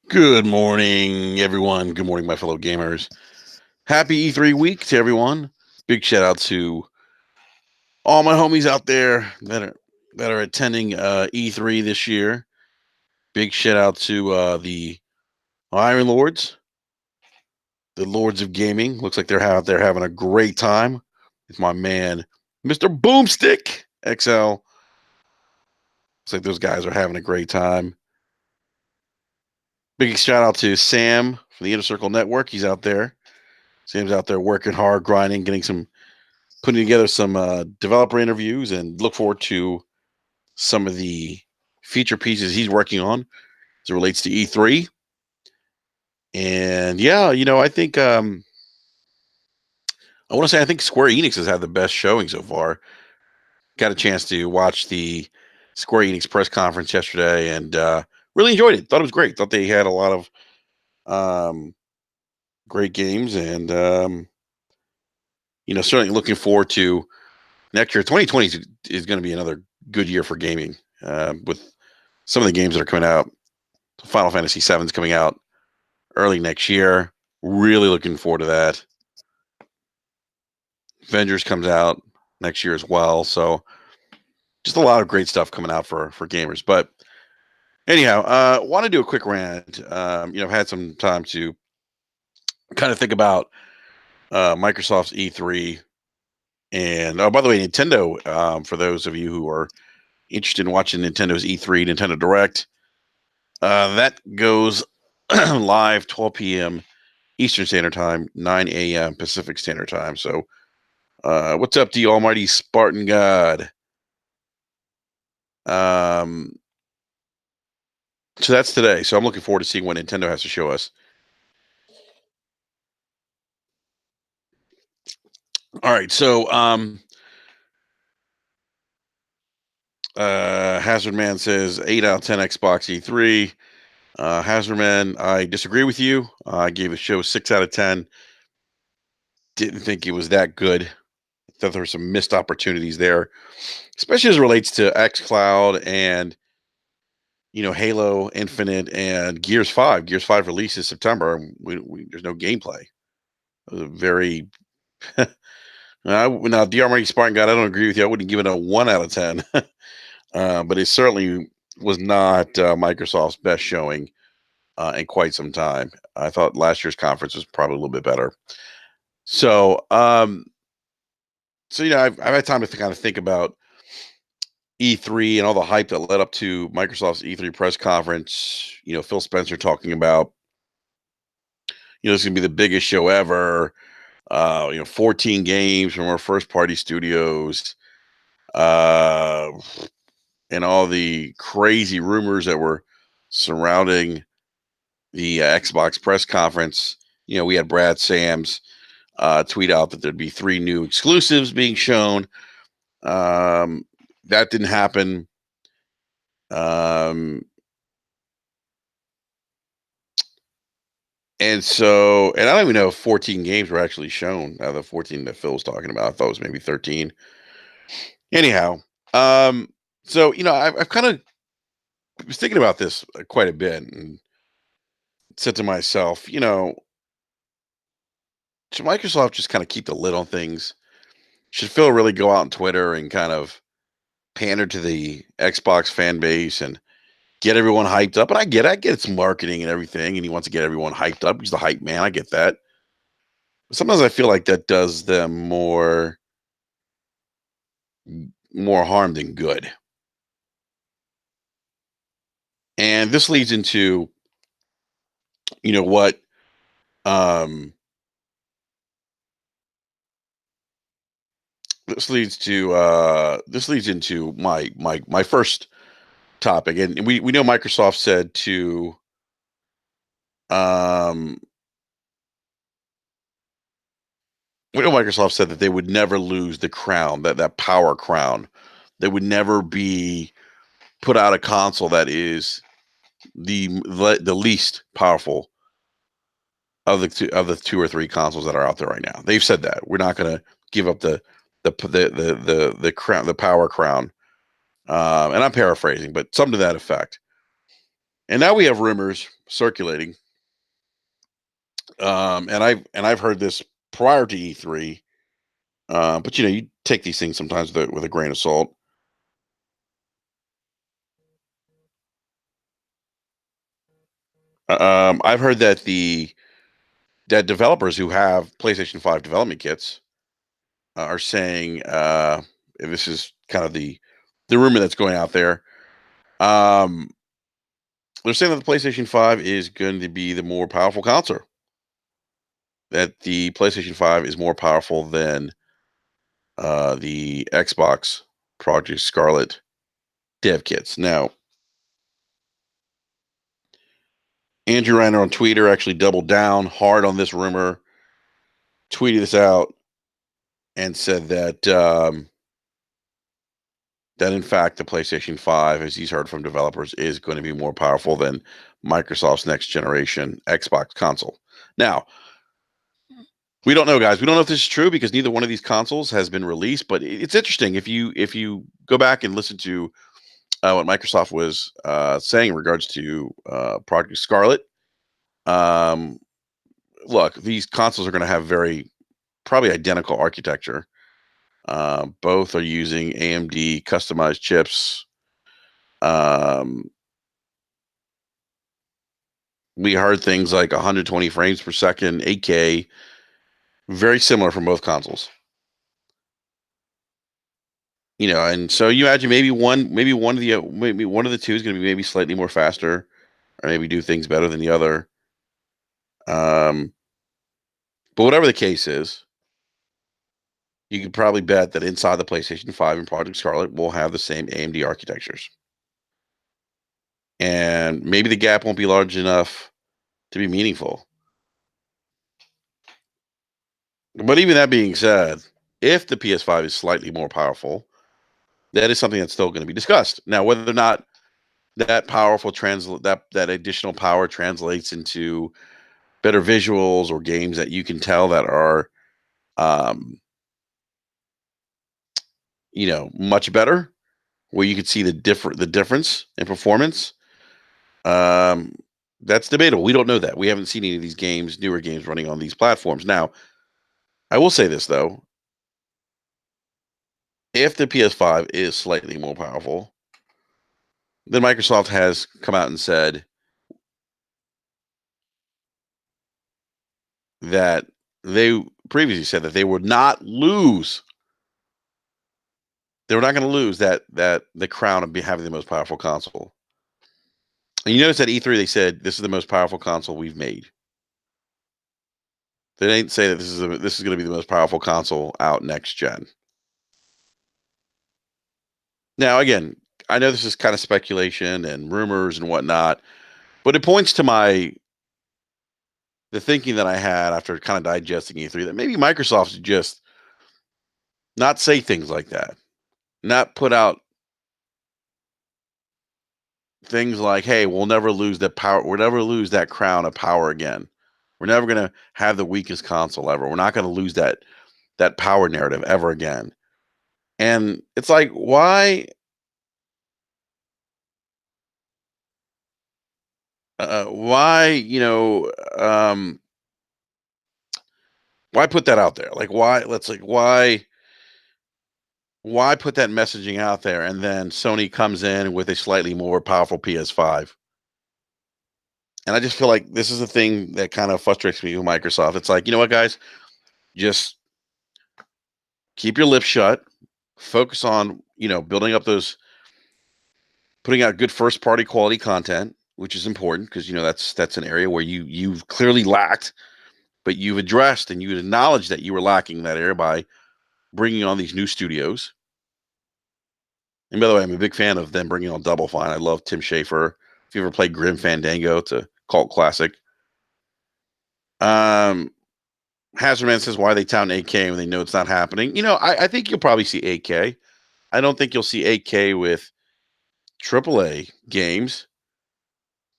Good morning, everyone. Good morning, my fellow gamers. Happy E3 week to everyone. Big shout out to all my homies out there that are attending E3 this year. Big shout out to the Iron Lords, the Lords of Gaming. Looks like they're out there having a great time. It's my man, Mr. Boomstick XL. Looks like those guys are having a great time. Big shout out to Sam from the Inner Circle Network. He's out there. Sam's out there working hard, grinding, putting together some developer interviews, and look forward to some of the feature pieces he's working on as it relates to E3. And yeah, I think I want to say I think Square Enix has had the best showing so far. Got a chance to watch the Square Enix press conference yesterday, and really enjoyed it. Thought it was great. Thought they had a lot of um, great games, and certainly looking forward to next year. 2020 is going to be another good year for gaming with some of the games that are coming out. Final Fantasy VII is coming out early next year. Really looking forward to that. Avengers comes out next year as well. So just a lot of great stuff coming out for gamers. But anyhow, want to do a quick rant. I've had some time to kind of think about Microsoft's E3. And oh, by the way, Nintendo, for those of you who are interested in watching Nintendo's E3, Nintendo Direct, that goes live 12 p.m. Eastern Standard Time, 9 a.m. Pacific Standard Time. So, what's up to you, almighty Spartan God? Um, so that's today. So I'm looking forward to seeing what Nintendo has to show us. All right. So, Hazard Man says 8 out of 10 Xbox E3. Hazard Man, I disagree with you. I gave the show 6 out of 10. Didn't think it was that good. Thought there were some missed opportunities there, especially as it relates to xCloud and Halo Infinite and Gears 5. Gears 5 releases September. And there's no gameplay. It was a very now DR Mighty Spartan God, I don't agree with you. I wouldn't give it a 1 out of 10. But it certainly was not Microsoft's best showing in quite some time. I thought last year's conference was probably a little bit better. So, I've had time to kind of think about E3 and all the hype that led up to Microsoft's E3 press conference. Phil Spencer talking about, it's going to be the biggest show ever. 14 games from our first party studios, uh, and all the crazy rumors that were surrounding the Xbox press conference. We had Brad Sams tweet out that there'd be 3 new exclusives being shown. That didn't happen. Um, and I don't even know if 14 games were actually shown out of the 14 that Phil was talking about. I thought it was maybe 13. Anyhow, um, I've kind of was thinking about this quite a bit and said to myself, should Microsoft just kind of keep the lid on things? Should Phil really go out on Twitter and kind of pander to the Xbox fan base and get everyone hyped up? And I get it's marketing and everything, and he wants to get everyone hyped up. He's the hype man. I get that. But sometimes I feel like that does them more harm than good. And this leads into, what um this leads into my first topic. And we know Microsoft said to um we know Microsoft said that they would never lose the crown, that power crown. They would never be put out a console that is the least powerful of the 2 or 3 consoles that are out there right now. They've said that we're not going to give up the crown, the power crown. And I'm paraphrasing, but something to that effect. And now we have rumors circulating, and I've heard this prior to E3, but you take these things sometimes with a grain of salt. I've heard that developers who have PlayStation 5 development kits are saying, and this is kind of the rumor that's going out there. Um, they're saying that the PlayStation 5 is going to be the more powerful console. That the PlayStation 5 is more powerful than the Xbox Project Scarlett dev kits. Now, Andrew Reiner on Twitter actually doubled down hard on this rumor, tweeted this out, and said that in fact the PlayStation 5, as he's heard from developers, is going to be more powerful than Microsoft's next generation Xbox console. Now, we don't know, guys. We don't know if this is true because neither one of these consoles has been released. But it's interesting if you go back and listen to what Microsoft was saying in regards to Project Scarlett. Um, Look, these consoles are going to have very probably identical architecture. Both are using AMD customized chips. Um, we heard things like 120 frames per second, 8K, very similar from both consoles. And so you imagine maybe one of the two is going to be maybe slightly more faster, or maybe do things better than the other. Um, but whatever the case is, you could probably bet that inside the PlayStation 5 and Project Scarlett will have the same AMD architectures, and maybe the gap won't be large enough to be meaningful. But even that being said, if the PS5 is slightly more powerful, that is something that's still going to be discussed. Now, whether or not that additional power translates into better visuals or games that you can tell that are, um, much better, where you could see the difference in performance. Um, that's debatable. We don't know that. We haven't seen any of these newer games running on these platforms. Now, I will say this though: if the PS5 is slightly more powerful, then Microsoft has come out and said that they previously said that they would not lose. They were not going to lose that the crown of having the most powerful console. And you notice at E3 they said this is the most powerful console we've made. They didn't say that this is going to be the most powerful console out next gen. Now, again, I know this is kind of speculation and rumors and whatnot, but it points to the thinking that I had after kind of digesting E3 that maybe Microsoft should just not say things like that, not put out things like, "Hey, we'll never lose that power. We'll never lose that crown of power again. We're never gonna have the weakest console ever. We're not gonna lose that power narrative ever again." And it's like, why, why put that out there? Like, why put that messaging out there? And then Sony comes in with a slightly more powerful PS5. And I just feel like this is a thing that kind of frustrates me with Microsoft. It's like, you know what, guys, just keep your lips shut. Focus on, building up putting out good first party quality content, which is important because that's an area where you've clearly lacked, but you've addressed and you acknowledged that you were lacking in that area by bringing on these new studios. And by the way, I'm a big fan of them bringing on Double Fine. I love Tim Schafer. If you ever played Grim Fandango, it's a cult classic. Um, Hazardman says, why they tout 8K when they know it's not happening? I think you'll probably see 8K. I don't think you'll see 8K with AAA games.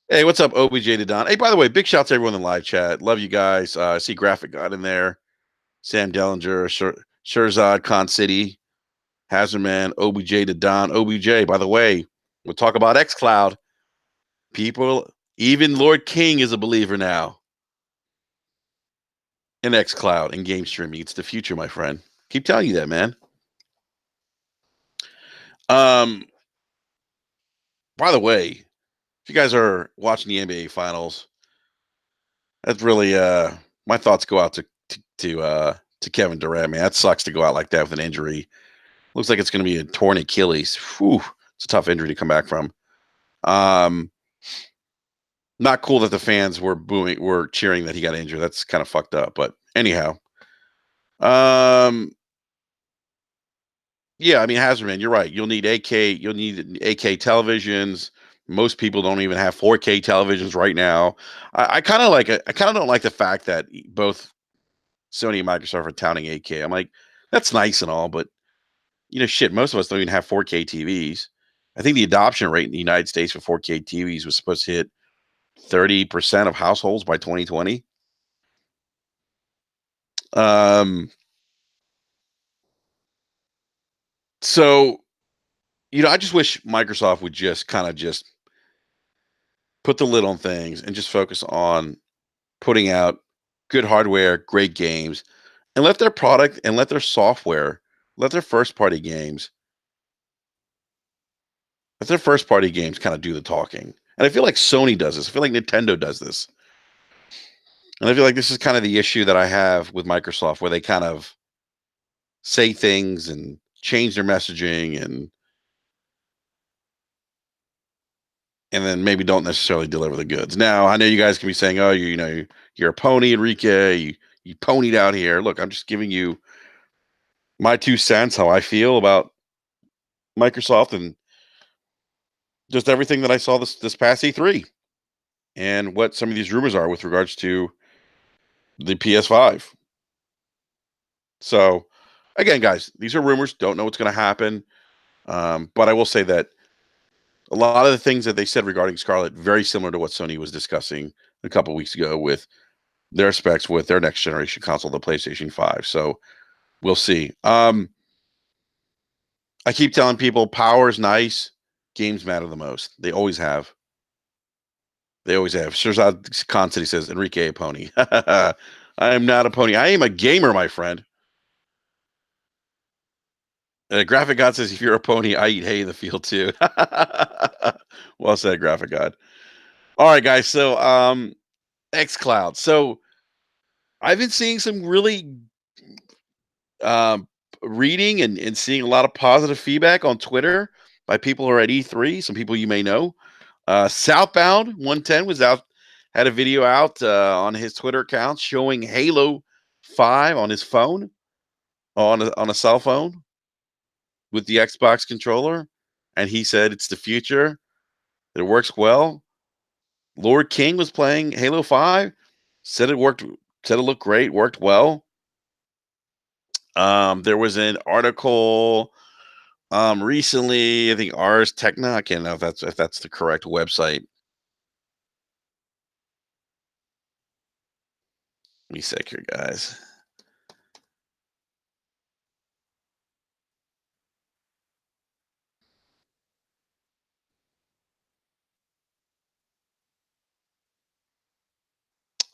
Hey, what's up, OBJ to Don? Hey, by the way, big shout to everyone in the live chat. Love you guys. I see Graphic God in there. Sam Dellinger, Shirzad, Khan City, Hazardman, OBJ to Don. OBJ, by the way, we'll talk about xCloud. People, even Lord King is a believer now in xCloud and game streaming. It's the future, my friend. Keep telling you that, man. Um, by the way, if you guys are watching the NBA finals, that's really my thoughts go out to Kevin Durant, man. That sucks to go out like that with an injury. Looks like it's gonna be a torn Achilles. Whew, it's a tough injury to come back from. Um, Not cool that the fans were cheering that he got injured. That's kind of fucked up. But anyhow, um, yeah, I mean, Hazard Man, you're right. You'll need AK televisions. Most people don't even have 4K televisions right now. I kind of I kind of don't like the fact that both Sony and Microsoft are touting 8K. I'm like, that's nice and all, but shit, most of us don't even have 4K TVs. I think the adoption rate in the United States for 4K TVs was supposed to hit 30% of households by 2020. Um, so I just wish Microsoft would just kind of just put the lid on things and just focus on putting out good hardware, great games, and let their product and let their software, let their first party games, let their first party games kind of do the talking. And I feel like Sony does this. I feel like Nintendo does this. And I feel like this is kind of the issue that I have with Microsoft, where they kind of say things and change their messaging and then maybe don't necessarily deliver the goods. Now, I know you guys can be saying, "Oh, you're a pony, Enrique. You ponied out here." Look, I'm just giving you my 2 cents, how I feel about Microsoft and just everything that I saw this past E3 and what some of these rumors are with regards to the PS5. So, again, guys, these are rumors. Don't know what's going to happen. But I will say that a lot of the things that they said regarding Scarlett very similar to what Sony was discussing a couple weeks ago with their specs with their next generation console, the PlayStation 5. So we'll see. I keep telling people power is nice, games matter the most. They always have. They always have. Shirzad Khan City says, Enrique a pony. I am not a pony. I am a gamer, my friend. Graphic God says, if you're a pony, I eat hay in the field too. Well said, Graphic God. All right, guys. So xCloud. So I've been seeing some really um, reading and seeing a lot of positive feedback on Twitter by people who are at E3. Some people you may know. Southbound 110 was out, had a video out on his Twitter account showing Halo 5 on his phone, on a cell phone with the Xbox controller, and he said it's the future. It works well. Lord King was playing Halo 5, said it worked, said it looked great, worked well. There was an article recently, I think Ars Techna. I can't know if that's the correct website. Let me check here, guys.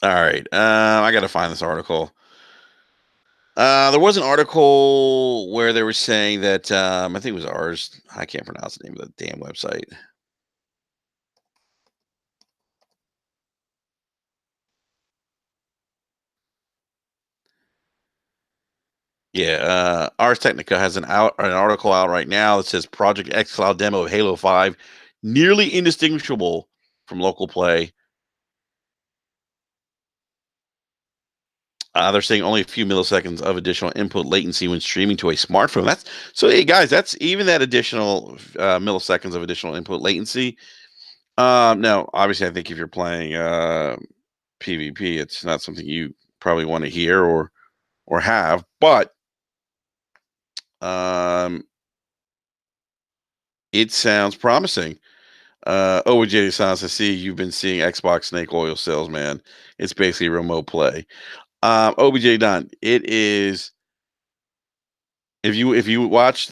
All right, I got to find this article. There was an article where they were saying that I think it was Ars. I can't pronounce the name of the damn website. Yeah, Ars Technica has an article out right now that says Project xCloud demo of Halo 5 nearly indistinguishable from local play. They're saying only a few milliseconds of additional input latency when streaming to a smartphone. That's so, hey guys, that's even that additional milliseconds of additional input latency. Now, obviously, I think if you're playing PvP, it's not something you probably want to hear or have, but um, it sounds promising. OJ Sounds, I see you've been seeing Xbox snake oil sales, man. It's basically remote play. OBJ Don, it is if you watch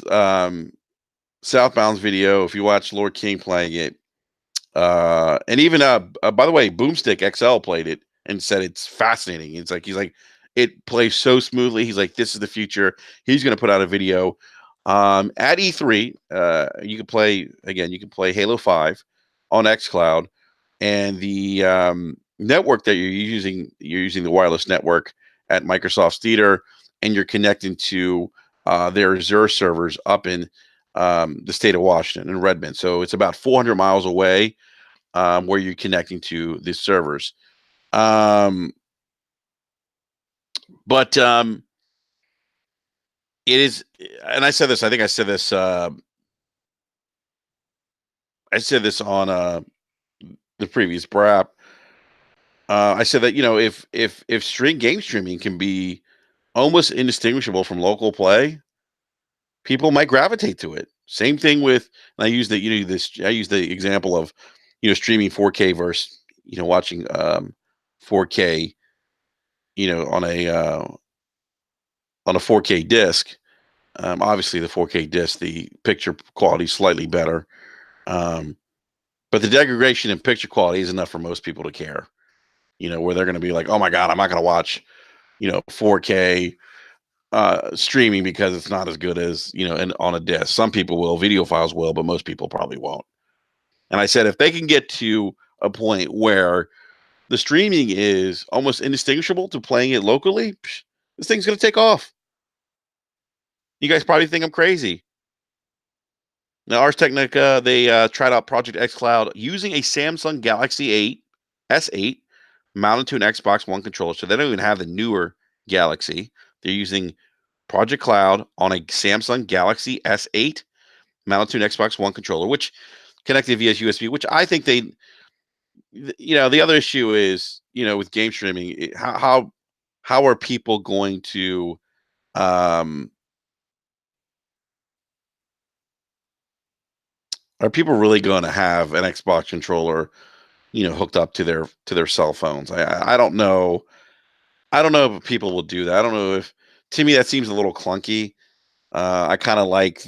Southbound's video, if you watch Lord King playing it, And even by the way, Boomstick XL played it and said it's fascinating. He's like it plays so smoothly. He's like, this is the future. He's going to put out a video at E3. You can play again. You can play Halo 5 on xCloud, and the network that you're using the wireless network at Microsoft's theater, and you're connecting to their Azure servers up in the state of Washington in Redmond. So it's about 400 miles away, where you're connecting to the servers. But it is, and I said this. I think I said this. I said this on the previous brap. I said that, if string game streaming can be almost indistinguishable from local play, people might gravitate to it. Same thing with, and I use I use the example of, streaming 4K versus, watching 4K, on a 4K disc. Obviously, the 4K disc, the picture quality is slightly better, but the degradation in picture quality is enough for most people to care. Where they're going to be like, "Oh my god, I'm not going to watch, 4K streaming because it's not as good as on a disc." Some people will, video files will, but most people probably won't. And I said, if they can get to a point where the streaming is almost indistinguishable to playing it locally, this thing's going to take off. You guys probably think I'm crazy. Now, Ars Technica, they tried out Project xCloud using a Samsung Galaxy 8 S8 mounted to an Xbox One controller. So they don't even have the newer Galaxy. They're using Project Cloud on a Samsung Galaxy S8 mounted to an Xbox One controller, which connected via USB, which I think the other issue is, with game streaming, how are people going to, are people really going to have an Xbox controller, hooked up to their cell phones? I don't know. I don't know if people will do that. I don't know if, to me, that seems a little clunky. I kind of like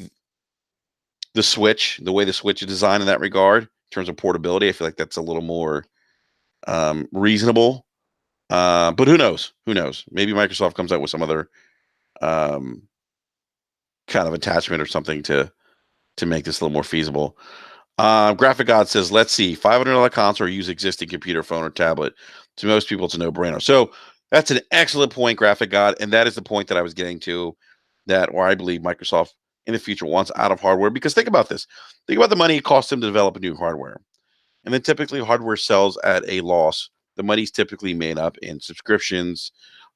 the way the Switch is designed in that regard, in terms of portability. I feel like that's a little more reasonable. But who knows? Who knows? Maybe Microsoft comes out with some other um, kind of attachment or something to make this a little more feasible. Graphic God says, let's see, $500 console or use existing computer, phone, or tablet. To most people, it's a no-brainer. So that's an excellent point, Graphic God, and that is the point that I was getting to, that where I believe Microsoft in the future wants out of hardware. Because think about this. Think about the money it costs them to develop a new hardware. And then typically hardware sells at a loss. The money's typically made up in subscriptions,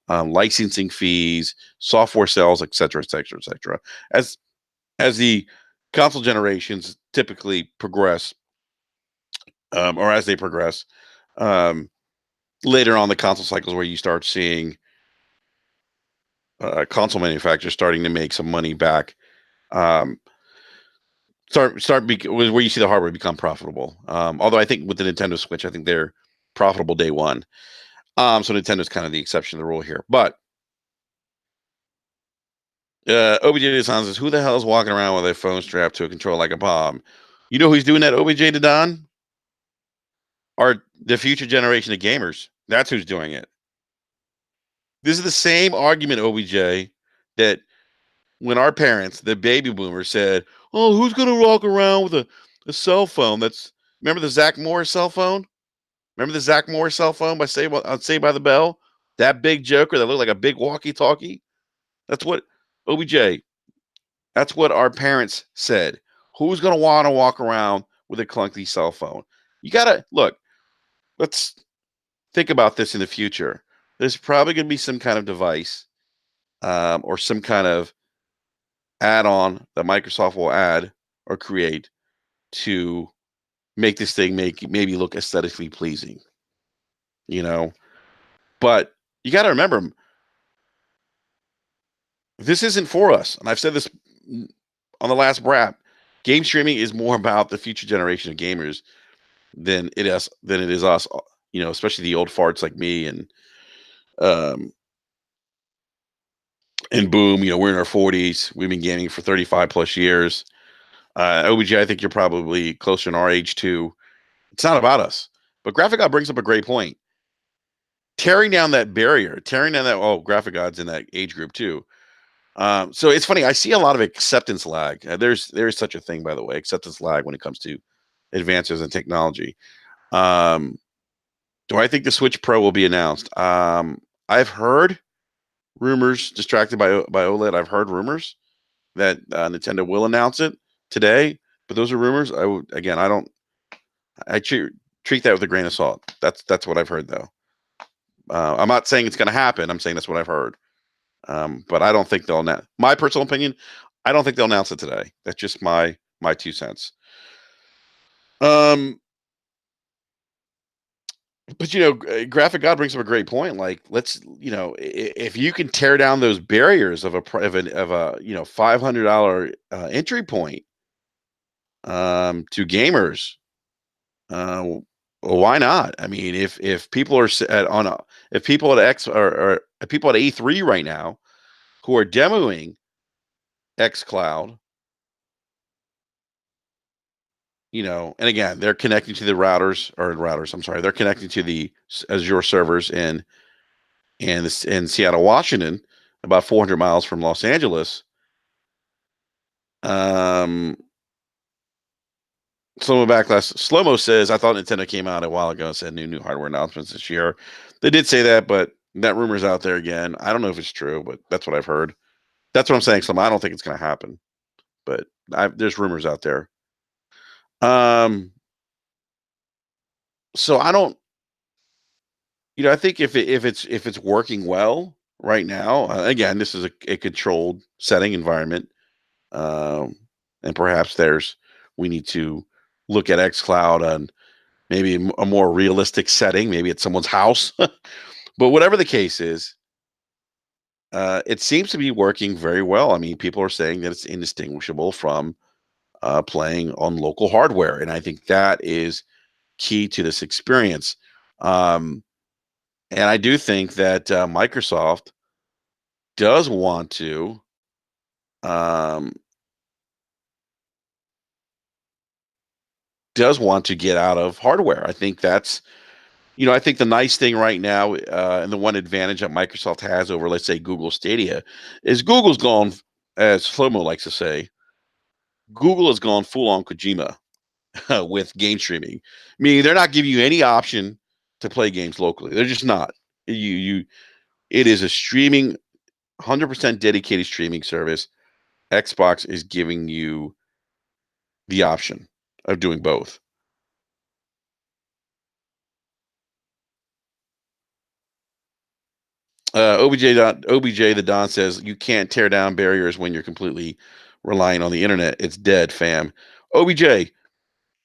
licensing fees, software sales, et cetera, et cetera, et cetera. As the console generations typically progress, or as they progress, um, later on the console cycles, where you start seeing console manufacturers starting to make some money back, um, where you see the hardware become profitable. Although I think with the Nintendo Switch, I think they're profitable day one. So Nintendo's kind of the exception to the rule here. But OBJ says, who the hell is walking around with a phone strapped to a controller like a bomb? You know who's doing that, OBJ to Don? Are the future generation of gamers. That's who's doing it. This is the same argument, OBJ, that when our parents, the baby boomers, said, "Oh, who's going to walk around with a cell phone?" Remember the Zach Morris cell phone? Remember the Zach Morris cell phone by Saved by the Bell? That big joker that looked like a big walkie-talkie? That's what, OBJ, that's what our parents said. Who's going to want to walk around with a clunky cell phone? You got to look, let's think about this in the future. There's probably going to be some kind of device, or some kind of add-on that Microsoft will add or create to make this thing maybe look aesthetically pleasing. You know, but you got to remember, this isn't for us. And I've said this on the last brap. Game streaming is more about the future generation of gamers than it is us. Especially the old farts like me um, and Boom. We're in our 40s. We've been gaming for 35 plus years. OBG, I think you're probably closer in our age too. It's not about us. But Graphic God brings up a great point. Tearing down that barrier, tearing down that Graphic God's in that age group too. So it's funny. I see a lot of acceptance lag. There is such a thing, by the way, acceptance lag when it comes to advances in technology. Um, do I think the Switch Pro will be announced? I've heard rumors. Distracted by OLED. I've heard rumors that Nintendo will announce it today, but those are rumors. Again, I don't. I treat that with a grain of salt. That's what I've heard though. I'm not saying it's going to happen. I'm saying that's what I've heard. But I don't think they'll announce. My personal opinion, I don't think they'll announce it today. That's just my 2 cents. Um, but Graphic God brings up a great point. Like, let's if you can tear down those barriers of a $500 entry point to gamers, well, why not? I mean, if people are if people at X or people at E3 right now who are demoing xCloud, and again, they're connecting to the routers. I'm sorry, they're connecting to the Azure servers in Seattle, Washington, about 400 miles from Los Angeles. Um, Slow-mo says, I thought Nintendo came out a while ago and said new hardware announcements this year. They did say that, but that rumor's out there again. I don't know if it's true, but that's what I've heard. That's what I'm saying, Slow-mo. I don't think it's going to happen, but there's rumors out there. Um, so I don't. I think if it's working well right now, again, this is a controlled setting environment, um, and perhaps we need to look at xCloud on maybe a more realistic setting, maybe at someone's house. But whatever the case is, it seems to be working very well. I mean, people are saying that it's indistinguishable from playing on local hardware, and I think that is key to this experience. Um, and I do think that Microsoft does want to um, get out of hardware. I think I think the nice thing right now, and the one advantage that Microsoft has over, let's say, Google Stadia, is Google's gone, as Flomo likes to say, Google has gone full on Kojima with game streaming. Meaning they're not giving you any option to play games locally. They're just not. It is a streaming, 100% dedicated streaming service. Xbox is giving you the option of doing both. OBJ the Don says you can't tear down barriers when you're completely relying on the internet. It's dead, fam. OBJ,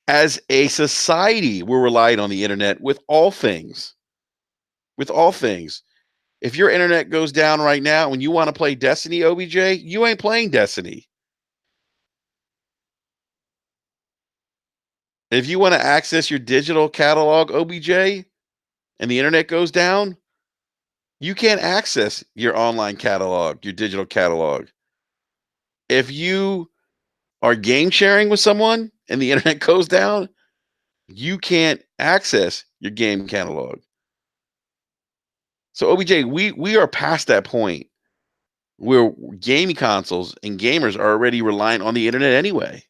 as a society, we're relying on the internet with all things. With all things. If your internet goes down right now and you want to play Destiny, OBJ, you ain't playing Destiny. If you want to access your digital catalog, OBJ, and the internet goes down, you can't access your online catalog, your digital catalog. If you are game sharing with someone and the internet goes down, you can't access your game catalog. So OBJ, we are past that point where gaming consoles and gamers are already relying on the internet anyway.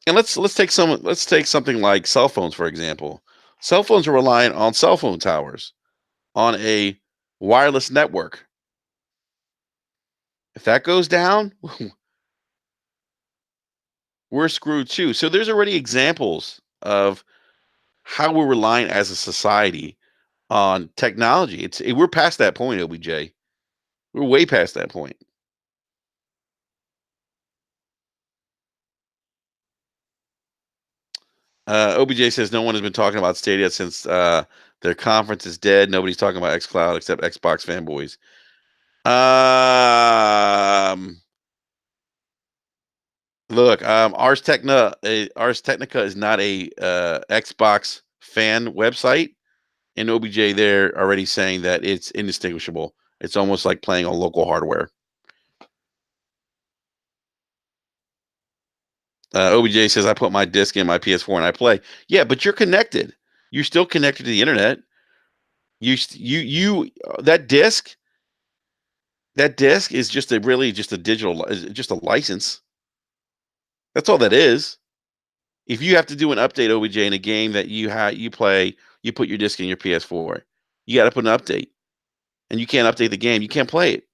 And let's take something like cell phones, for example. Cell phones are relying on cell phone towers on a wireless network. If that goes down, we're screwed too. So there's already examples of how we're relying as a society on technology. We're past that point, OBJ. We're way past that point. OBJ says no one has been talking about Stadia since their conference is dead. Nobody's talking about xCloud except Xbox fanboys. Look, Ars Technica is not a Xbox fan website, and OBJ they're already saying that it's indistinguishable. It's almost like playing on local hardware. OBJ says I put my disc in my PS4 and I play. Yeah, but you're connected. You're still connected to the internet. That disc, is just a really just a digital, just a license. That's all that is. If you have to do an update OBJ in a game that you play, you put your disc in your PS4. You got to put an update, and you can't update the game. You can't play it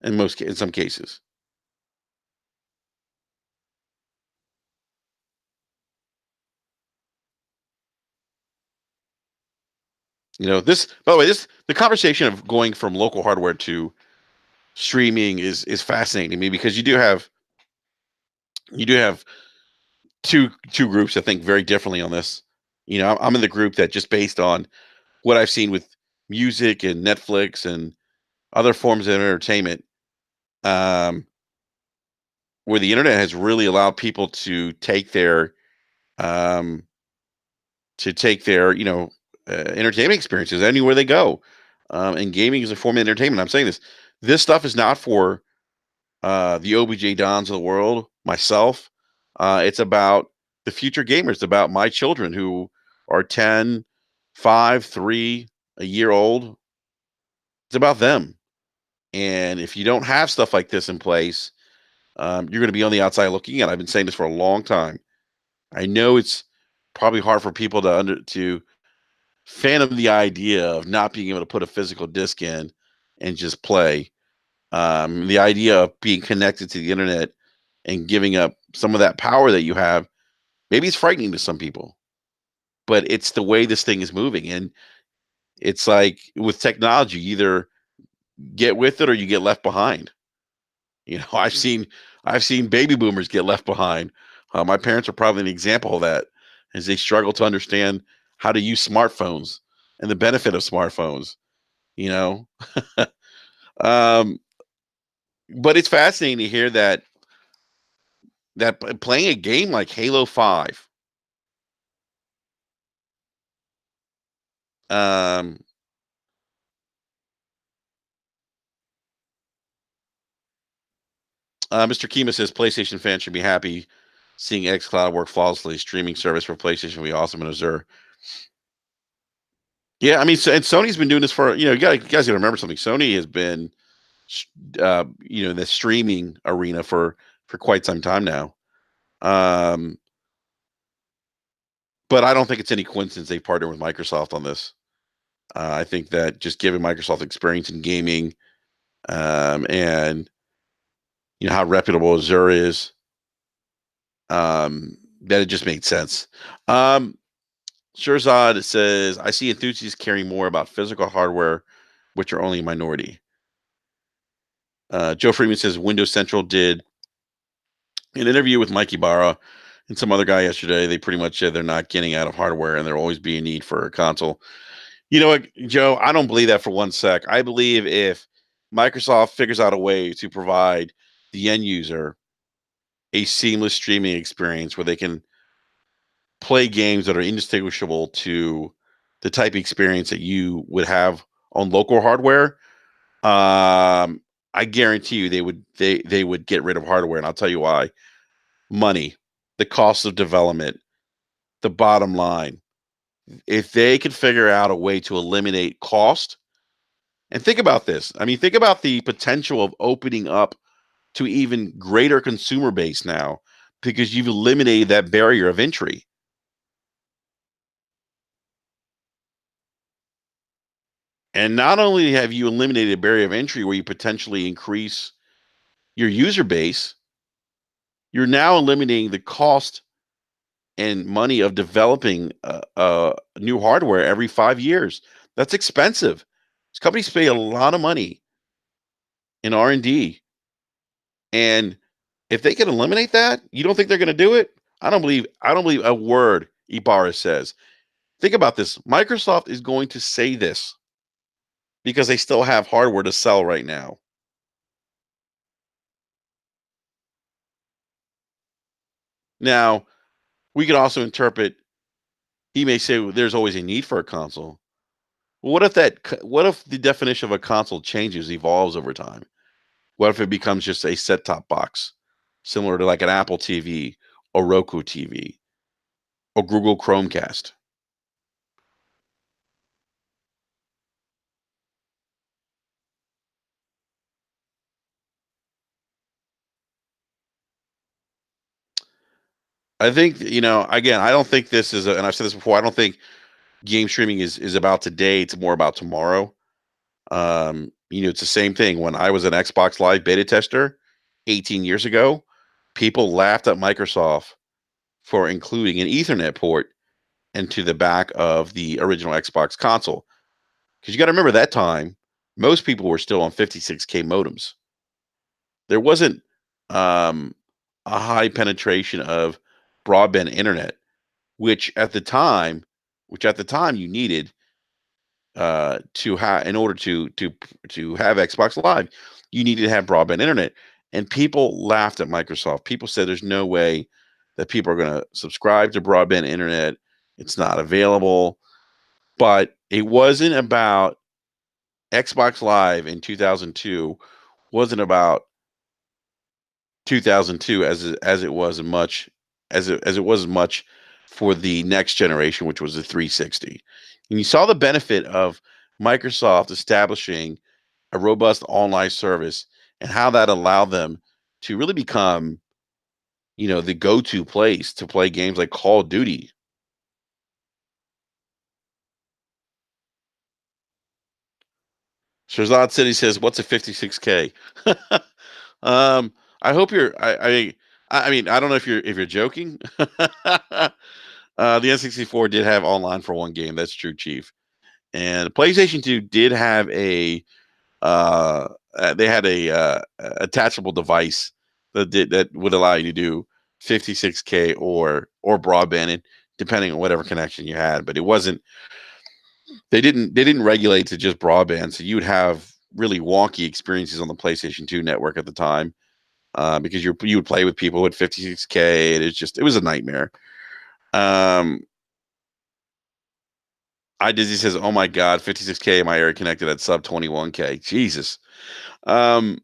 in some cases. This, by the way, this the conversation of going from local hardware to streaming is fascinating to me because you do have two groups that think very differently on this. I'm in the group that just based on what I've seen with music and Netflix and other forms of entertainment, um, where the internet has really allowed people um, to take their entertainment experiences anywhere they go, and gaming is a form of entertainment. I'm saying this stuff is not for the OBJ Dons of the world, myself. It's about the future gamers, it's about my children who are 10, 5, 3, a year old. It's about them. And if you don't have stuff like this in place, you're going to be on the outside looking in. I've been saying this for a long time. I know it's probably hard for people to fathom the idea of not being able to put a physical disc in and just play. The idea of being connected to the internet and giving up some of that power that you have, maybe it's frightening to some people, but it's the way this thing is moving. And it's like with technology, you either get with it or you get left behind. I've seen baby boomers get left behind. My parents are probably an example of that, as they struggle to understand how to use smartphones and the benefit of smartphones. You know, um, but it's fascinating to hear that playing a game like Halo 5, um, Mr. Kima says PlayStation fans should be happy seeing xCloud work flawlessly. Streaming service for PlayStation will be awesome in Azure. Yeah, I mean, and Sony's been doing this for you guys got to remember something. Sony has been in the streaming arena for quite some time now. Um, but I don't think it's any coincidence they partnered with Microsoft on this. I think that just given Microsoft experience in gaming, and how reputable Azure is, that it just made sense. Um, Shirzad says, I see enthusiasts caring more about physical hardware, which are only a minority. Joe Freeman says Windows Central did an interview with Mike Ibarra and some other guy yesterday. They pretty much said they're not getting out of hardware and there'll always be a need for a console. You know what, Joe? I don't believe that for one sec. I believe if Microsoft figures out a way to provide the end user a seamless streaming experience where they can play games that are indistinguishable to the type of experience that you would have on local hardware, I guarantee you they would get rid of hardware, and I'll tell you why. Money, the cost of development, the bottom line. If they could figure out a way to eliminate cost, and think about this. I mean, think about the potential of opening up to even greater consumer base now because you've eliminated that barrier of entry. And not only have you eliminated a barrier of entry where you potentially increase your user base, you're now eliminating the cost and money of developing new hardware every 5 years. That's expensive. These companies pay a lot of money in R&D, and if they can eliminate that, you don't think they're going to do it? I don't believe a word Ibarra says. Think about this. Microsoft is going to say this because they still have hardware to sell right now. Now, we could also interpret, he may say, well, there's always a need for a console. Well, what if the definition of a console changes, evolves over time? What if it becomes just a set top box, similar to like an Apple TV or Roku TV or Google Chromecast. I think, again, I don't think this is, and I've said this before, I don't think game streaming is about today. It's more about tomorrow. It's the same thing. When I was an Xbox Live beta tester 18 years ago, people laughed at Microsoft for including an Ethernet port into the back of the original Xbox console. Because you got to remember that time, most people were still on 56K modems. There wasn't um, a high penetration of broadband internet, which at the time, you needed to have in order to have Xbox Live, you needed to have broadband internet. And people laughed at Microsoft. People said there's no way that people are going to subscribe to broadband internet. It's not available. But it wasn't about Xbox Live in 2002 wasn't about 2002 as it was much as it was much for the next generation, which was the 360. And you saw the benefit of Microsoft establishing a robust online service and how that allowed them to really become, the go-to place to play games like Call of Duty. Shazad City says, "What's a 56K?" um, I hope you're. I mean, I don't know if you're joking. The N64 did have online for one game. That's true, Chief. And PlayStation 2 did have uh, they had a attachable device that would allow you to do 56K or broadband, depending on whatever connection you had. But it wasn't. They didn't regulate to just broadband, so you would have really wonky experiences on the PlayStation 2 network at the time, because you would play with people with 56K, and it was a nightmare. Um, Dizzy says, "Oh my God, 56K in my area connected at sub 21K. Jesus." Um,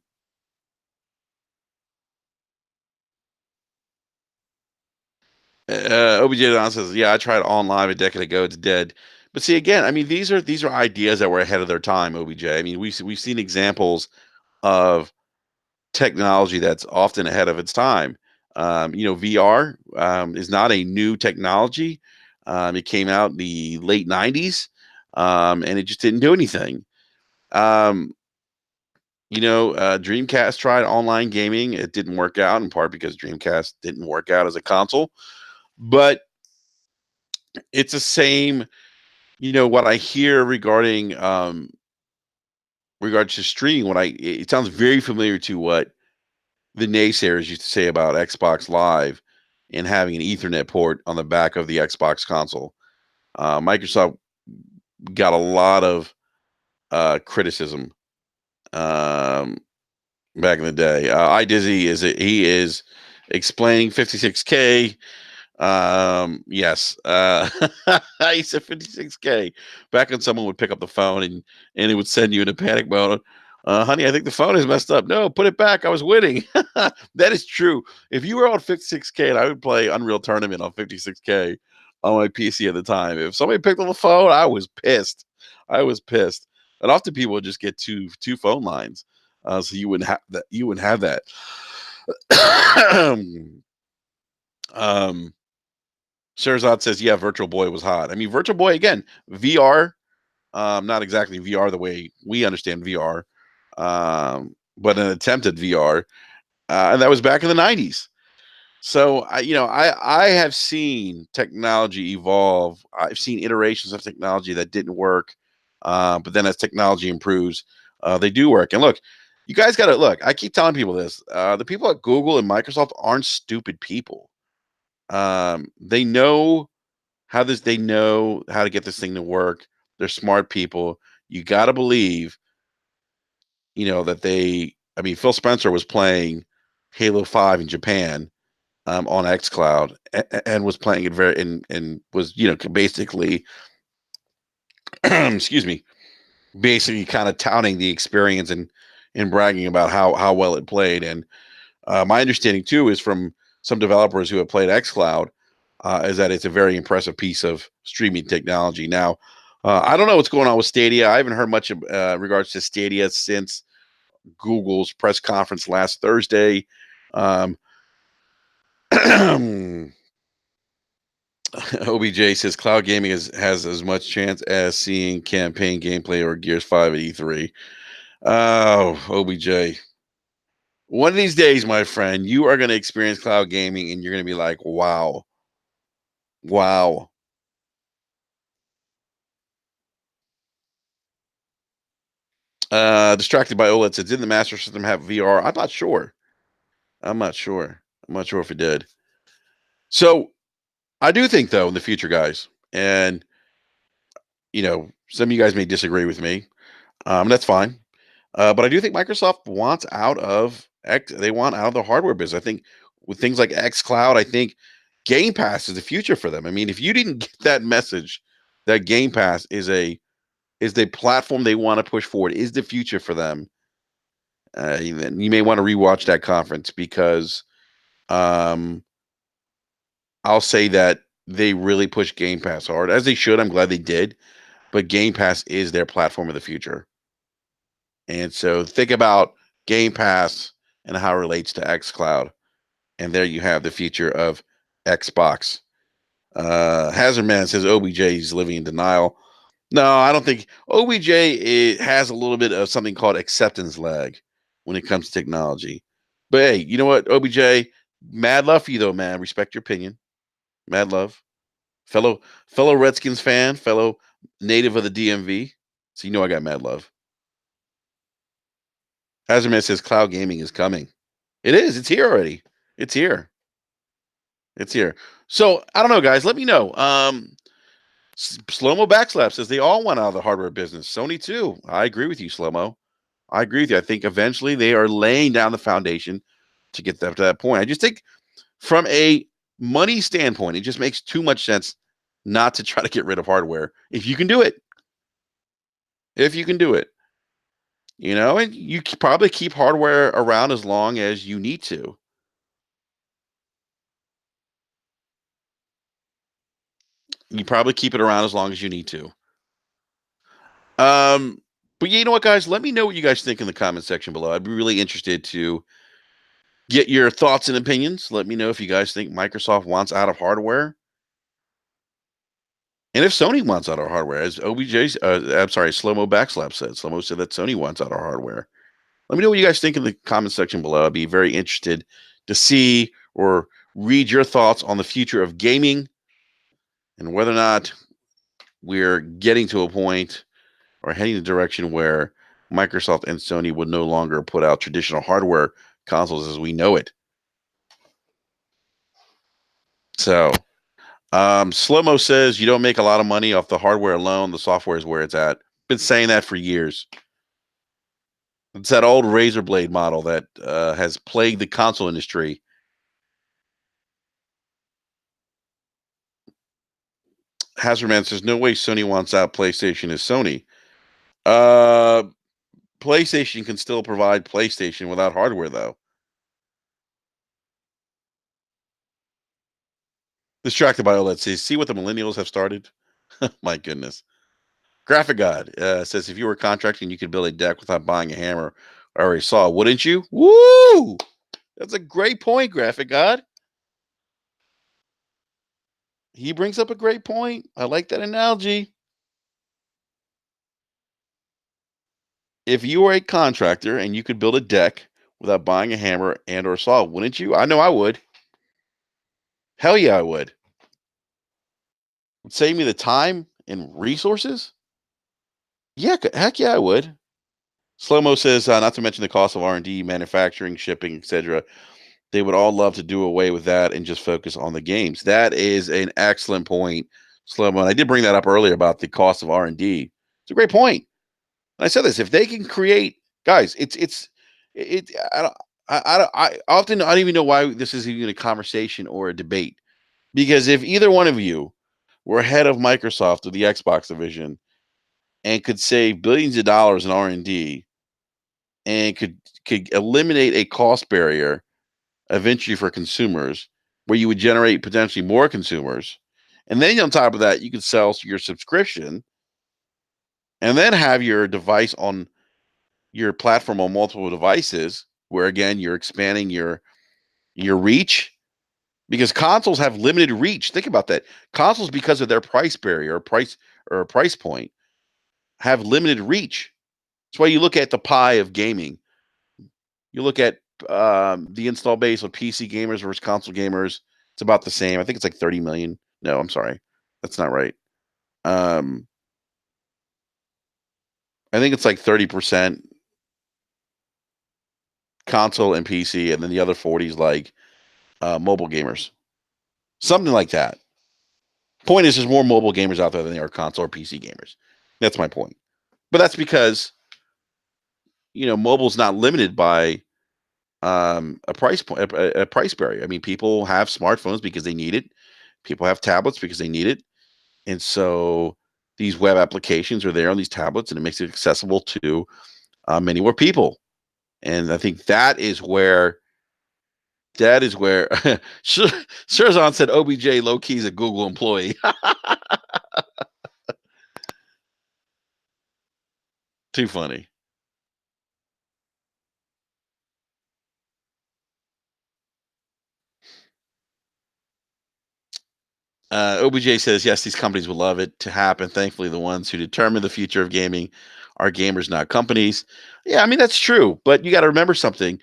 OBJ Don says, "Yeah, I tried on live a decade ago. It's dead." But see, again, I mean, these are ideas that were ahead of their time. OBJ. I mean, we've seen examples of technology that's often ahead of its time. VR is not a new technology. It came out in the late '90s, and it just didn't do anything. Um, Dreamcast tried online gaming. It didn't work out, in part because Dreamcast didn't work out as a console. But it's the same. What I hear regarding regards to streaming. It sounds very familiar to what the naysayers used to say about Xbox Live and having an Ethernet port on the back of the Xbox console. Microsoft got a lot of criticism um, back in the day. iDizzy he is explaining 56K. Yes. He said 56K. Back when someone would pick up the phone and it would send you into panic mode. Honey, I think the phone is messed up. No, put it back. I was winning. That is true. If you were on 56K, and I would play Unreal Tournament on 56K on my PC at the time. If somebody picked up the phone, I was pissed. I was pissed. And often people would just get two phone lines, so you wouldn't have that. You wouldn't have that. um, Sherzad says, "Yeah, Virtual Boy was hot." I mean, Virtual Boy again, VR, not exactly VR the way we understand VR, but an attempt at VR, and that was back in the '90s. So I have seen technology evolve. I've seen iterations of technology that didn't work, but then as technology improves, they do work. And look, you guys got to look. I keep telling people this: the people at Google and Microsoft aren't stupid people. They know they know how to get this thing to work. They're smart people. You got to believe, that I mean, Phil Spencer was playing Halo 5 in Japan, on xCloud, and was playing it and was, basically, excuse me, basically kind of touting the experience and bragging about how well it played. And my understanding too is from some developers who have played xCloud, is that it's a very impressive piece of streaming technology. Now, I don't know what's going on with Stadia. I haven't heard much of, regards to Stadia since Google's press conference last Thursday. Um, OBJ says cloud gaming has as much chance as seeing campaign gameplay or Gears 5 at E3. Oh, OBJ. One of these days, my friend, you are going to experience cloud gaming and you're going to be like, wow, wow. Distracted by OLED says, did the Master System have VR? I'm not sure. I'm not sure. I'm not sure if it did. So I do think, though, in the future, guys, and some of you guys may disagree with me. That's fine. But I do think Microsoft wants out of they want out of the hardware business. I think with things like xCloud, I think Game Pass is the future for them. I mean, if you didn't get that message that Game Pass is the platform they want to push forward, is the future for them, you may want to rewatch that conference because um, I'll say that they really push Game Pass hard, as they should. I'm glad they did, but Game Pass is their platform of the future. And so think about Game Pass and how it relates to xCloud. And there you have the future of Xbox. Hazard Man says OBJ is living in denial. No, I don't think OBJ has a little bit of something called acceptance lag when it comes to technology. But hey, you know what, OBJ? Mad love for you though, man. Respect your opinion. Mad love. Fellow Redskins fan, fellow native of the DMV. So you know I got mad love. Hazardman says cloud gaming is coming. It is. It's here already. It's here. It's here. So I don't know, guys. Let me know. Slow-mo backslap says they all went out of the hardware business. Sony too. I agree with you, Slow-mo. I agree with you. I think eventually they are laying down the foundation to get them to that point. I just think from a money standpoint, it just makes too much sense not to try to get rid of hardware if you can do it. If you can do it. And you probably keep hardware around as long as you need to. You probably keep it around as long as you need to. Um, but you know what, guys? Let me know what you guys think in the comment section below. I'd be really interested to get your thoughts and opinions. Let me know if you guys think Microsoft wants out of hardware, and if Sony wants out of hardware, as OBJ's, I'm sorry, Slow-mo backslap said. Slow-mo said that Sony wants out of hardware. Let me know what you guys think in the comment section below. I'd be very interested to see or read your thoughts on the future of gaming and whether or not we're getting to a point or heading in a direction where Microsoft and Sony would no longer put out traditional hardware consoles as we know it. So, Slow-mo says you don't make a lot of money off the hardware alone. The software is where it's at. Been saying that for years. It's that old razor blade model that has plagued the console industry. Hazardman says no way Sony wants out. PlayStation is Sony. Uh, PlayStation can still provide PlayStation without hardware, though. Distracted by OLED says, see what the millennials have started? My goodness. Graphic God says, if you were contracting, you could build a deck without buying a hammer or a saw, wouldn't you? Woo! That's a great point, Graphic God. He brings up a great point. I like that analogy. If you were a contractor and you could build a deck without buying a hammer and or saw, wouldn't you? I know I would. Hell yeah, I would. Save me the time and resources? Yeah, heck yeah, I would. Slow-mo says, not to mention the cost of R&D, manufacturing, shipping, etc. They would all love to do away with that and just focus on the games. That is an excellent point, Slow-mo. And I did bring that up earlier about the cost of R&D. It's a great point. And I said this: if they can create, guys, it. I often I don't even know why this is even a conversation or a debate, because if either one of you were head of Microsoft or the Xbox division and could save billions of dollars in R&D and could eliminate a cost barrier eventually for consumers, where you would generate potentially more consumers. And then on top of that, you could sell your subscription and then have your device on your platform on multiple devices, where again you're expanding your reach because consoles have limited reach. Think about that. Consoles, because of their price barrier, or price point, have limited reach. That's why you look at the pie of gaming. You look at the install base of PC gamers versus console gamers. It's about the same. I think it's like 30 million. No, I'm sorry, that's not right. Um, I think it's like 30% console and PC, and then the other 40 is like mobile gamers, something like that. Point is, there's more mobile gamers out there than there are console or PC gamers. That's my point. But that's because mobile's not limited by a price point, a price barrier. I mean, people have smartphones because they need it. People have tablets because they need it, and so these web applications are there on these tablets, and it makes it accessible to many more people. And I think that is where Shirzan said OBJ low key is a Google employee. Too funny. OBJ says, yes, these companies would love it to happen. Thankfully, the ones who determine the future of gaming are gamers, not companies. Yeah, I mean, that's true. But you got to remember something.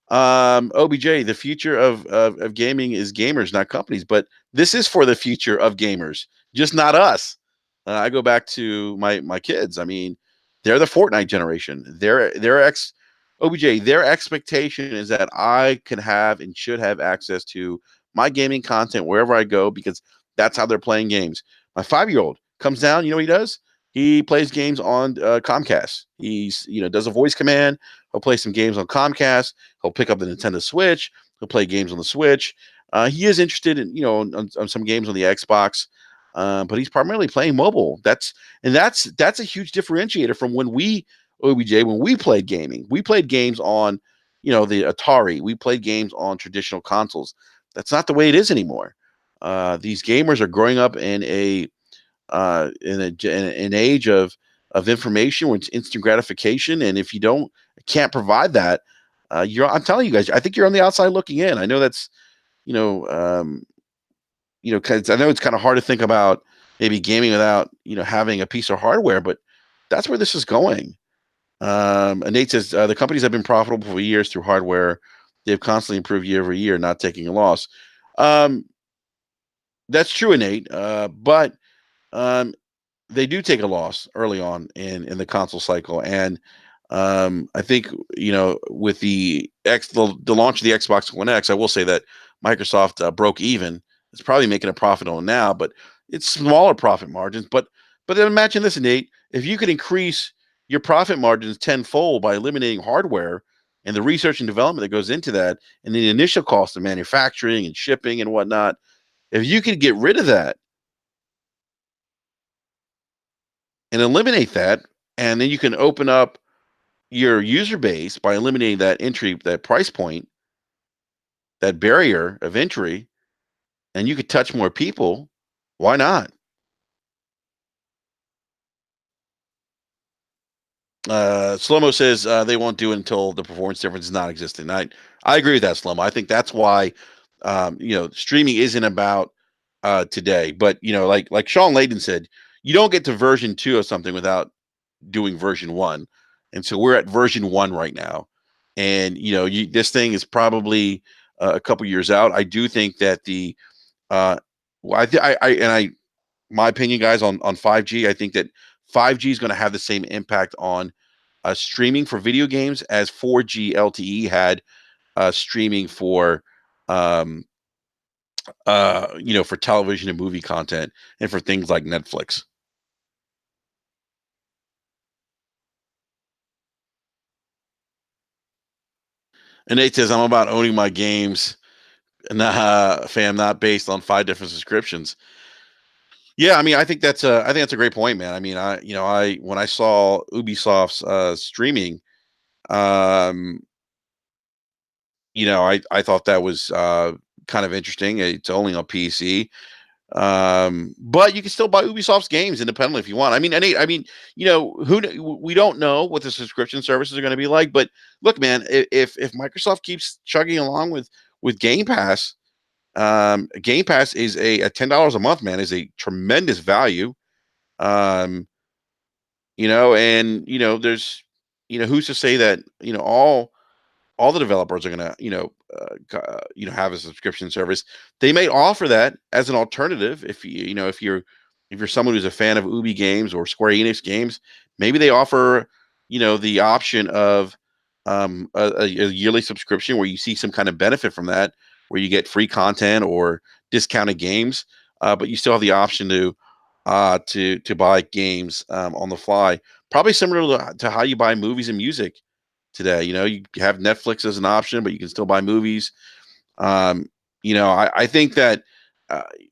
OBJ, the future of gaming is gamers, not companies. But this is for the future of gamers, just not us. I go back to my kids. I mean, they're the Fortnite generation. OBJ, their expectation is that I can have and should have access to my gaming content wherever I go because that's how they're playing games. My 5-year-old comes down. You know what he does? He plays games on Comcast. He's does a voice command. He'll play some games on Comcast. He'll pick up the Nintendo Switch. He'll play games on the Switch. He is interested in on some games on the Xbox, but he's primarily playing mobile. That's a huge differentiator from when we OBJ when we played gaming. We played games on the Atari. We played games on traditional consoles. That's not the way it is anymore. These gamers are growing up in an age of information where it's instant gratification, and if you can't provide that, I'm telling you guys, I think you're on the outside looking in. I know that's you know um, 'cause I know it's kind of hard to think about maybe gaming without having a piece of hardware, but that's where this is going. And Nate says the companies have been profitable for years through hardware. They've constantly improved year over year, not taking a loss. Um, that's true, Nate. But um, they do take a loss early on in the console cycle, and I think with the launch of the Xbox One X, I will say that Microsoft broke even. It's probably making a profit on now, but it's smaller profit margins. But then imagine this, Nate, if you could increase your profit margins tenfold by eliminating hardware and the research and development that goes into that, and the initial cost of manufacturing and shipping and whatnot. If you could get rid of that and eliminate that, and then you can open up your user base by eliminating that price point, that barrier of entry, and you could touch more people. Why not? Slomo says they won't do it until the performance difference is not existing. I agree with that, Slomo. I think that's why streaming isn't about today, but like Sean Layden said, you don't get to version 2 of something without doing version 1, and so we're at version 1 right now, and this thing is probably a couple years out. I do think that the well, my opinion, guys, on 5G, I think that 5G is going to have the same impact on streaming for video games as 4G LTE had streaming for um, for television and movie content and for things like Netflix. And Nate says, I'm about owning my games, nah, fam, not based on 5 different subscriptions. Yeah, I mean, I think that's a great point, man. I mean, I when I saw Ubisoft's streaming, um, I thought that was kind of interesting. It's only on PC. But you can still buy Ubisoft's games independently if you want. I mean, we don't know what the subscription services are going to be like, but look, man, if Microsoft keeps chugging along with Game Pass, Game Pass is a $10 a month, man, is a tremendous value. Um, and there's, who's to say that all the developers are gonna, have a subscription service. They may offer that as an alternative if if you're someone who's a fan of Ubi games or Square Enix games. Maybe they offer, the option of a yearly subscription where you see some kind of benefit from that, where you get free content or discounted games, but you still have the option to buy games on the fly. Probably similar to how you buy movies and music today. You have Netflix as an option, but you can still buy movies. Um, I think that,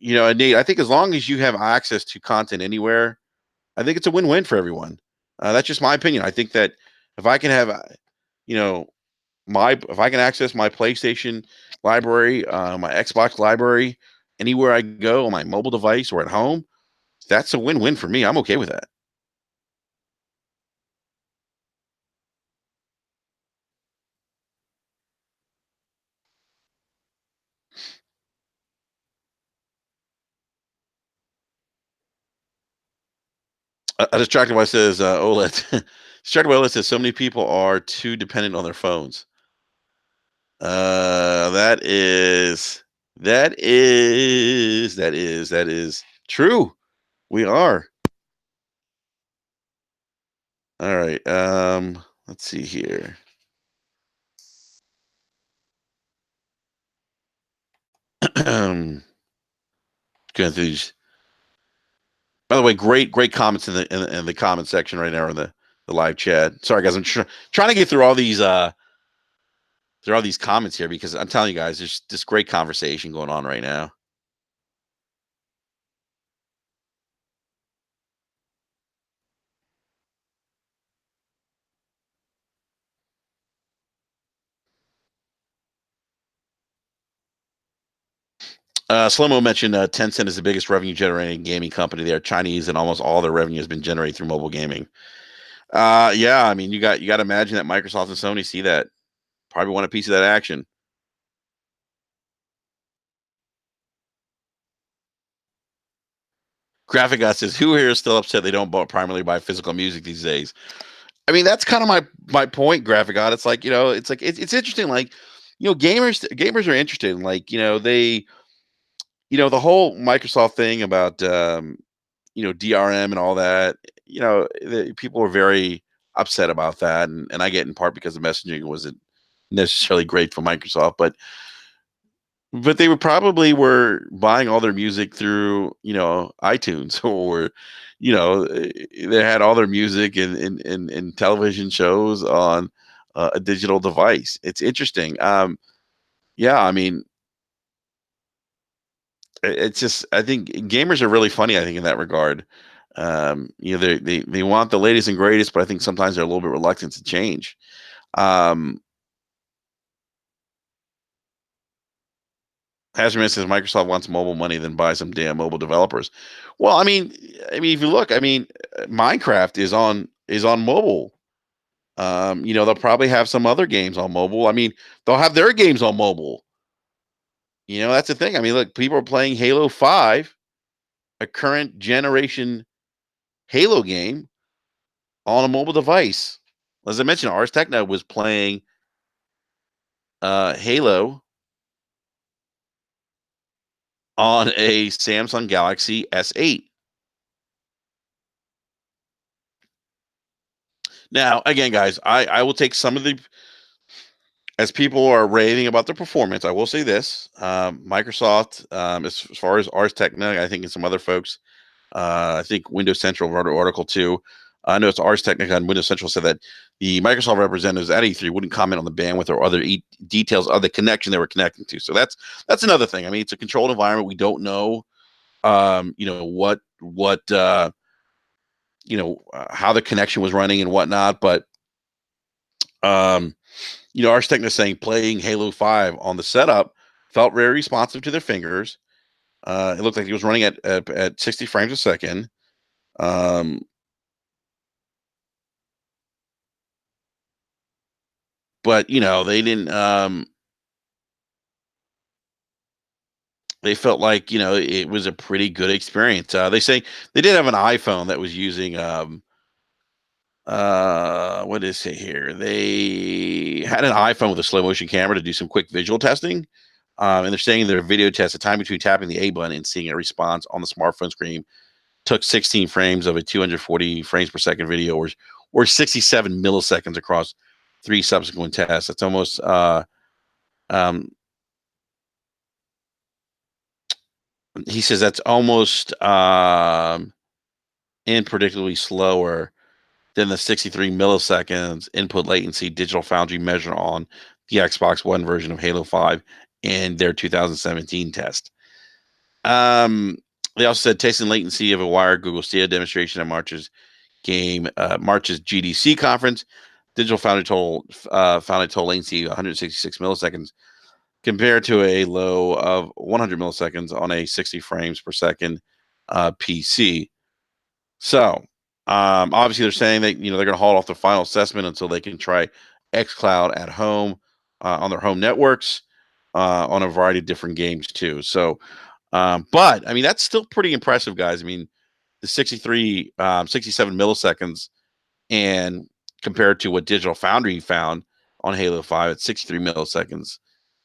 Nate, I think as long as you have access to content anywhere, I think it's a win-win for everyone. That's just my opinion. I think that if I can have, you know, if I can access my PlayStation library, my Xbox library, anywhere I go on my mobile device or at home, that's a win-win for me. I'm okay with that. I distracted by says OLED. Distracted by OLED says so many people are too dependent on their phones. That is true. We are. All right. Let's see here. Going through these. By the way, great comments in the comment section right now in the live chat. Sorry guys, I'm trying to get through all these comments here because I'm telling you guys, there's this great conversation going on right now. Slomo mentioned Tencent is the biggest revenue generating gaming company. They're Chinese, and almost all their revenue has been generated through mobile gaming. Yeah, I mean, you got to imagine that Microsoft and Sony see that, probably want a piece of that action. Graphic God says, "Who here is still upset they don't primarily buy physical music these days?" I mean, that's kind of my point, Graphic God. It's like it's interesting. Like, gamers are interested in, like, the whole Microsoft thing about DRM and all that. People were very upset about that, and I get in part because the messaging wasn't necessarily great for Microsoft, but they were buying all their music through iTunes or they had all their music in television shows on a digital device. It's interesting. Yeah, I mean, it's just, I think gamers are really funny, I think, in that regard. They want the latest and greatest, but I think sometimes they're a little bit reluctant to change. Um, Hazardman says Microsoft wants mobile money, then buy some damn mobile developers. Well, if you look, Minecraft is on mobile. They'll probably have some other games on mobile. They'll have their games on mobile. That's the thing. Look, people are playing Halo 5, a current generation Halo game, on a mobile device. As I mentioned, Ars Techna was playing Halo on a Samsung Galaxy S8. Now, again, guys, I will take some of the, as people are raving about their performance, I will say this: Microsoft, as far as Ars Techna, I think, and some other folks, I think Windows Central wrote an article too. I know it's Ars Technica and Windows Central said that the Microsoft representatives at E3 wouldn't comment on the bandwidth or other details of the connection they were connecting to. So that's another thing. It's a controlled environment. We don't know, what how the connection was running and whatnot, but Ars Technica saying playing Halo 5 on the setup felt very responsive to their fingers. It looked like he was running at 60 frames a second. Um, but they didn't. They felt like it was a pretty good experience. They say they did have an iPhone that was using what did it say here? They had an iPhone with a slow motion camera to do some quick visual testing. And they're saying their video test, the time between tapping the A button and seeing a response on the smartphone screen took 16 frames of a 240 frames per second video, or 67 milliseconds across 3 subsequent tests. That's almost um, he says that's almost impredictably slower than the 63 milliseconds input latency Digital Foundry measured on the Xbox One version of Halo 5 in their 2017 test. They also said tasting latency of a wired Google Stadia demonstration at March's GDC conference. Digital Foundry found a total latency of 166 milliseconds compared to a low of 100 milliseconds on a 60 frames per second PC. So, obviously, they're saying that they're going to hold off the final assessment until they can try xCloud at home on their home networks on a variety of different games too. So, but I mean, that's still pretty impressive, guys. I mean, the 67 milliseconds, and compared to what Digital Foundry found on Halo 5 at 63 milliseconds,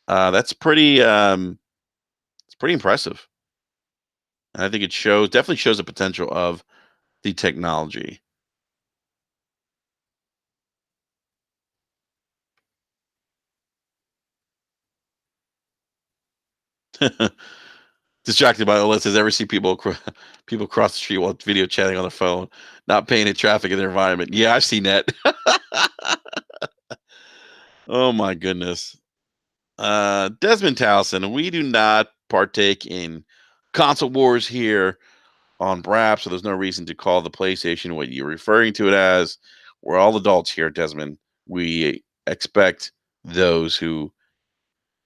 that's it's pretty impressive. And I think it definitely shows the potential of the technology. Distracted by OLED says, ever see people cross the street while video chatting on their phone, not paying traffic in their environment? Yeah, I've seen that. Oh my goodness. Desmond Towson, we do not partake in console wars here on BRAP, so there's no reason to call the PlayStation what you're referring to it as. We're all adults here, Desmond. We expect those who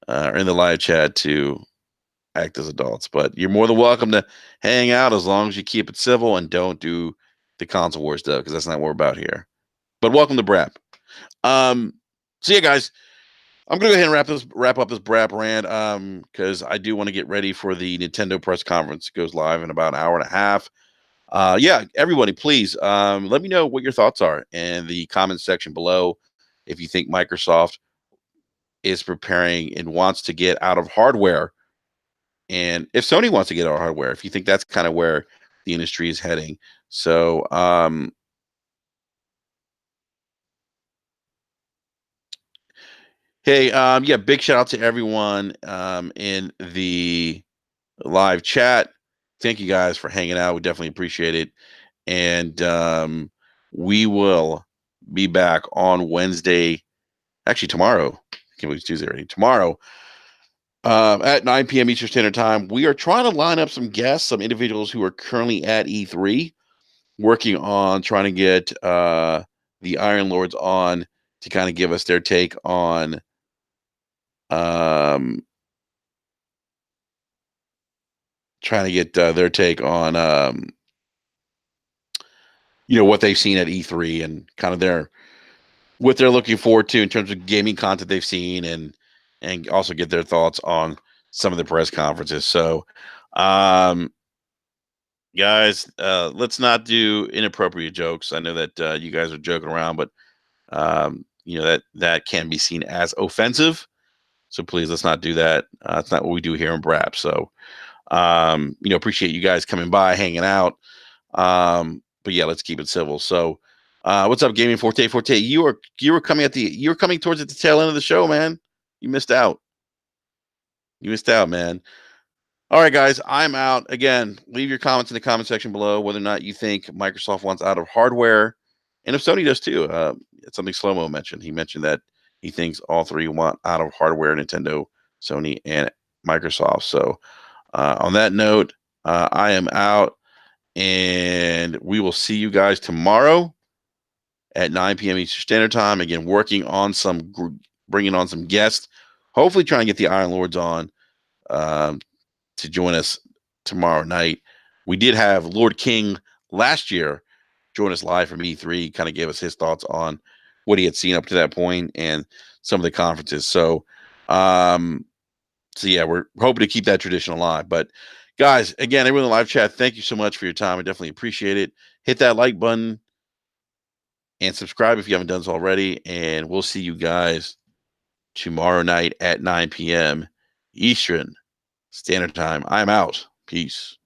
are in the live chat to act as adults, but you're more than welcome to hang out as long as you keep it civil and don't do the console war stuff, because that's not what we're about here. But welcome to BRAP. So yeah, guys, I'm gonna go ahead and wrap up this BRAP rant, because I do want to get ready for the Nintendo press conference. It goes live in about an hour and a half. Yeah, everybody, please let me know what your thoughts are in the comments section below. If you think Microsoft is preparing and wants to get out of hardware, and if Sony wants to get out of hardware, if you think that's kind of where the industry is heading. So, hey, yeah, big shout out to everyone in the live chat. Thank you guys for hanging out. We definitely appreciate it. And we will be back on Wednesday. Actually, tomorrow. I can't believe it's Tuesday already. Tomorrow at 9 p.m. Eastern Standard Time. We are trying to line up some guests, some individuals who are currently at E3, working on trying to get the Iron Lords on to kind of give us their take on um, trying to get their take on what they've seen at E3 and kind of their what they're looking forward to in terms of gaming content they've seen, and also get their thoughts on some of the press conferences. So, guys, let's not do inappropriate jokes. I know that you guys are joking around, but that can be seen as offensive. So please, let's not do that. It's not what we do here in BRAP. So, appreciate you guys coming by, hanging out. But yeah, let's keep it civil. So, what's up, Gaming Forte? Forte, you were coming towards the tail end of the show, man. You missed out. You missed out, man. All right, guys, I'm out. Again, leave your comments in the comment section below whether or not you think Microsoft wants out of hardware, and if Sony does too. It's something Slow-Mo mentioned. He mentioned that he thinks all three want out of hardware: Nintendo, Sony, and Microsoft. So, on that note, I am out, and we will see you guys tomorrow at 9 p.m. Eastern Standard Time. Again, bringing on some guests, hopefully trying to get the Iron Lords on to join us tomorrow night. We did have Lord King last year join us live from E3, kind of gave us his thoughts on what he had seen up to that point and some of the conferences. So yeah, we're hoping to keep that tradition alive. But guys, again, everyone in the live chat, thank you so much for your time. I definitely appreciate it. Hit that like button and subscribe if you haven't done so already. And we'll see you guys tomorrow night at 9 p.m. Eastern Standard Time. I'm out. Peace.